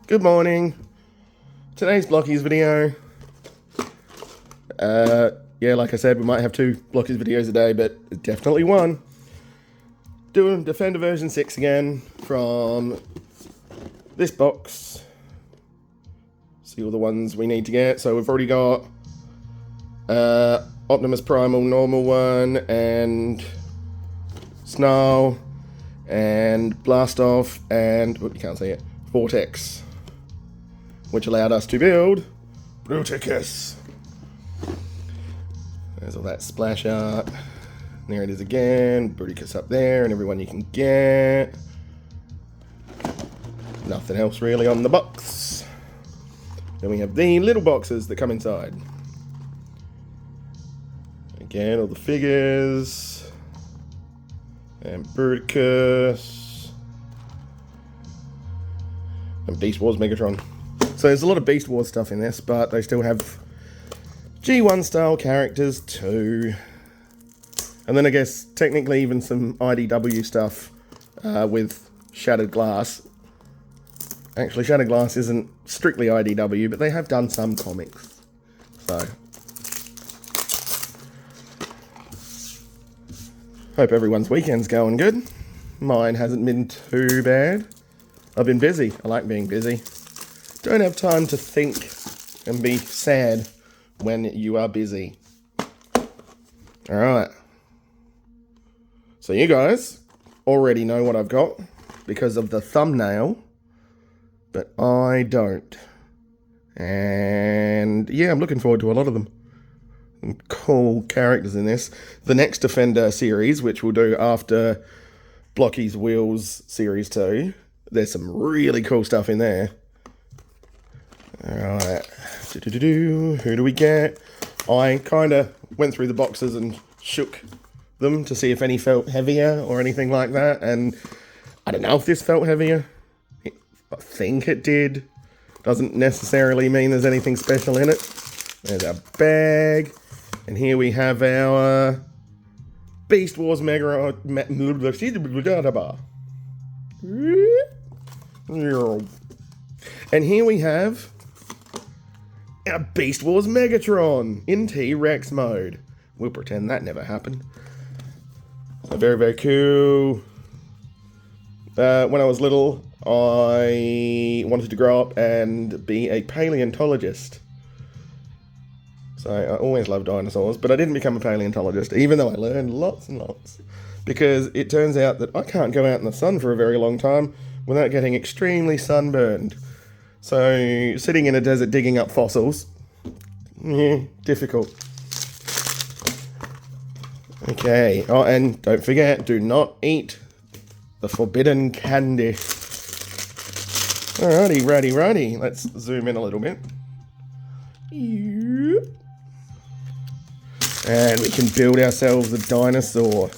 Good morning. Today's Blokees video. Yeah, like I said, we might have 2 Blokees videos a day, but definitely one. Doing Defender version 6 again from this box. See all the ones we need to get. So we've already got Optimus Primal normal one, and Snarl, and Blastoff, and you can't see it, Vortex, which allowed us to build Blokees. There's all that splash art. There it is again. Blokees up there, and everyone you can get. Nothing else really on the box. Then we have the little boxes that come inside. Again, all the figures. And Blokees. And Beast Wars Megatron. So there's a lot of Beast Wars stuff in this, but they still have G1 style characters too. And then I guess technically even some IDW stuff with Shattered Glass. Actually, Shattered Glass isn't strictly IDW, but they have done some comics. So hope everyone's weekend's going good. Mine hasn't been too bad. I've been busy. I like being busy. Don't have time to think and be sad when you are busy. Alright. So you guys already know what I've got because of the thumbnail, but I don't. And yeah, I'm looking forward to a lot of them. Some cool characters in this. The next Defender series, which we'll do after Blokees Wheels Series 2, there's some really cool stuff in there. Alright. Who do we get? I kind of went through the boxes and shook them to see if any felt heavier or anything like that, and I don't know if this felt heavier. I think it did. Doesn't necessarily mean there's anything special in it. There's our bag, and here we have our Beast Wars Megatron. And here we have our Beast Wars Megatron in T-Rex mode. We'll pretend that never happened. So very, very cool. When I was little, I wanted to grow up and be a paleontologist. So I always loved dinosaurs, but I didn't become a paleontologist, even though I learned lots and lots. Because it turns out that I can't go out in the sun for a very long time without getting extremely sunburned. So sitting in a desert digging up fossils, difficult. Okay, oh, and don't forget, do not eat the forbidden candy. Alrighty, righty. Let's zoom in a little bit. And we can build ourselves a dinosaur.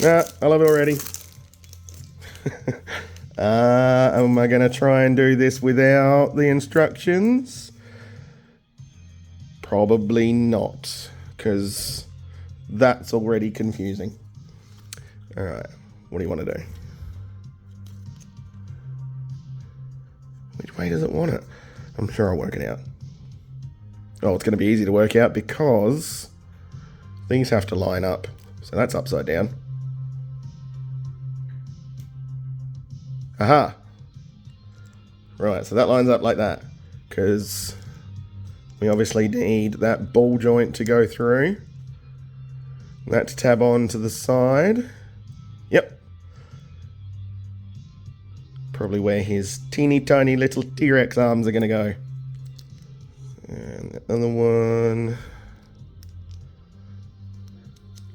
Nah, I love it already. Am I going to try and do this without the instructions? Probably not, because that's already confusing. Alright, what do you want to do? Which way does it want it? I'm sure I'll work it out. Oh, it's going to be easy to work out because these have to line up. So that's upside down. Aha! Right, so that lines up like that, because we obviously need that ball joint to go through. That to tab on to the side. Yep. Probably where his teeny tiny little T-Rex arms are going to go. And the other one,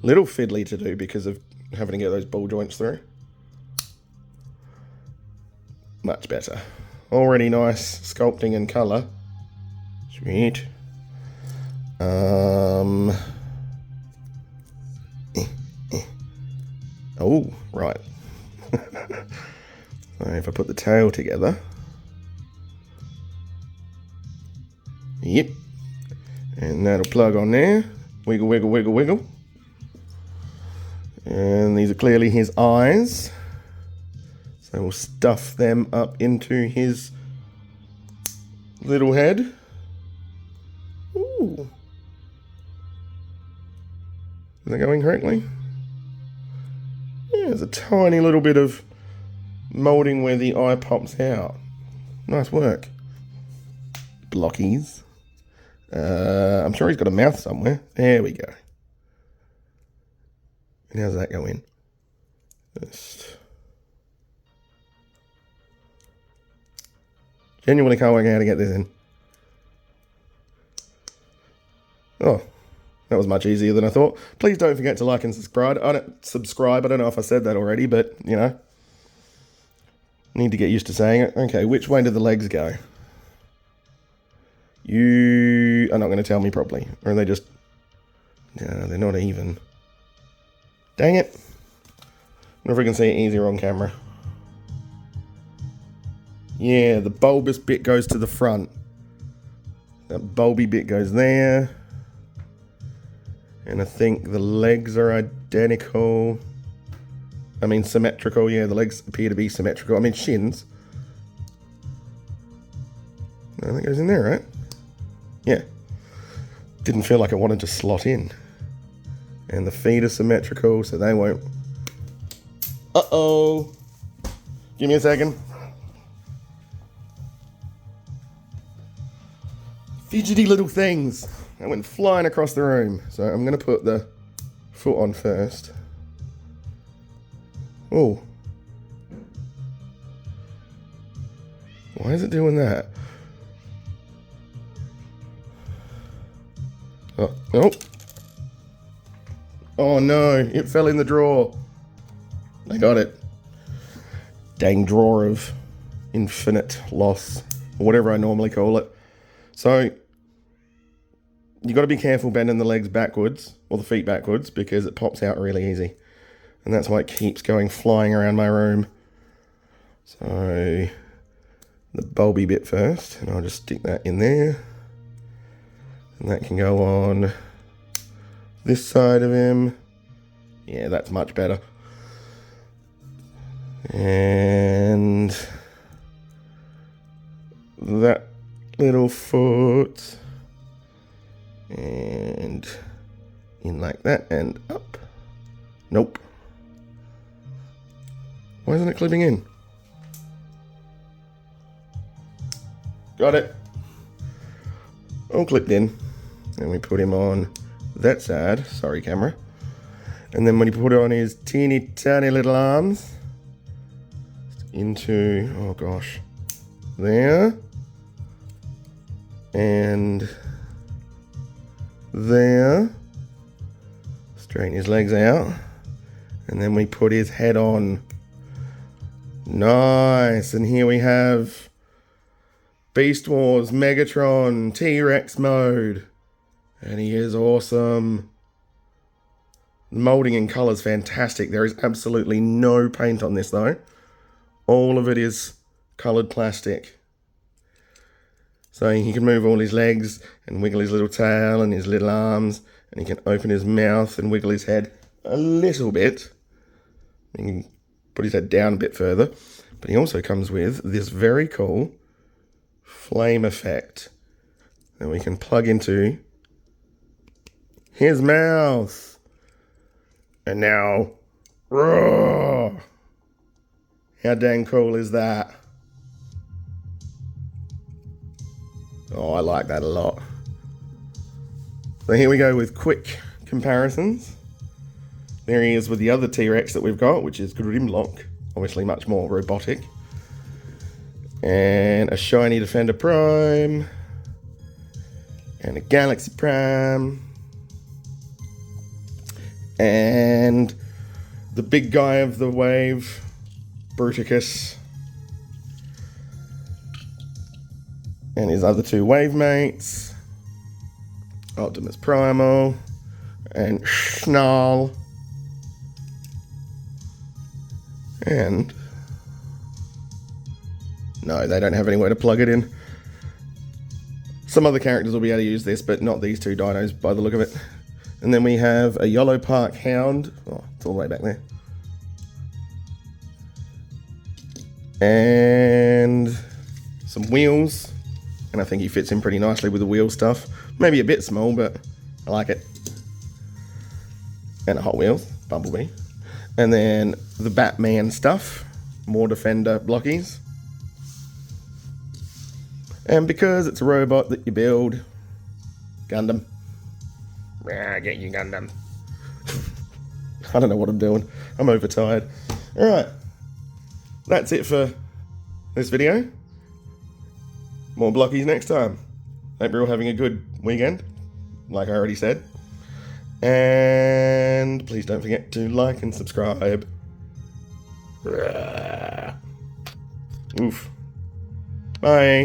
little fiddly to do because of having to get those ball joints through. Much better. Already nice sculpting and colour. Sweet. Oh, right. So if I put the tail together. Yep. And that'll plug on there. Wiggle, wiggle, wiggle, wiggle. And these are clearly his eyes. So we'll stuff them up into his little head. Ooh. Is that going correctly? Yeah, there's a tiny little bit of moulding where the eye pops out. Nice work. Blokees. I'm sure he's got a mouth somewhere. There we go. And how's that go in? Just genuinely can't work out how to get this in. Oh, that was much easier than I thought. Please don't forget to like and subscribe. I don't know if I said that already, but, you know. Need to get used to saying it. Okay, which way do the legs go? You are not going to tell me properly. Or are they just... No, they're not even. Dang it. I wonder if we can see it easier on camera. Yeah, the bulbous bit goes to the front. That bulby bit goes there. And I think the legs are identical. I mean, symmetrical. Yeah, the legs appear to be symmetrical. I mean, shins. No, that goes in there, right? Yeah. Didn't feel like I wanted to slot in. And the feet are symmetrical, so they won't... Uh-oh. Give me a second. Fidgety little things. That went flying across the room. So I'm going to put the foot on first. Oh. Why is it doing that? Oh, nope. Oh no, it fell in the drawer. I got it. Dang drawer of infinite loss, or whatever I normally call it. So, you got to be careful bending the legs backwards, or the feet backwards, because it pops out really easy. And that's why it keeps going flying around my room. So, the bulby bit first, and I'll just stick that in there. And that can go on this side of him. Yeah, that's much better. And that little foot. And in like that and up. Nope. Why isn't it clipping in? Got it. All clipped in. And we put him on that side. Sorry, camera. And then when you put on his teeny tiny little arms into, oh gosh, there. And there. Straighten his legs out. And then we put his head on. Nice. And here we have Beast Wars, Megatron, T-Rex mode. And he is awesome. The moulding and colour is fantastic. There is absolutely no paint on this though. All of it is coloured plastic. So he can move all his legs and wiggle his little tail and his little arms. And he can open his mouth and wiggle his head a little bit. He can put his head down a bit further. But he also comes with this very cool flame effect that we can plug into his mouth. And now, roar! How dang cool is that? Oh, I like that a lot. So here we go with quick comparisons. There he is with the other T-Rex that we've got, which is Grimlock. Obviously much more robotic. And a shiny Defender Prime. And a Galaxy Prime. And the big guy of the wave, Bruticus. And his other two wave mates, Optimus Primal and Schnall. And no, they don't have anywhere to plug it in. Some other characters will be able to use this, but not these two dinos by the look of it. And then we have a Yellow Park Hound. Oh, it's all the way back there. And some wheels. And I think he fits in pretty nicely with the wheel stuff. Maybe a bit small, but I like it. And a Hot Wheels, Bumblebee. And then the Batman stuff. More Defender Blokees. And because it's a robot that you build, Gundam. Get you, Gundam. I don't know what I'm doing. I'm overtired. Alright. That's it for this video. More Blokees next time. Hope you're all having a good weekend, like I already said. And please don't forget to like and subscribe. Oof. Bye.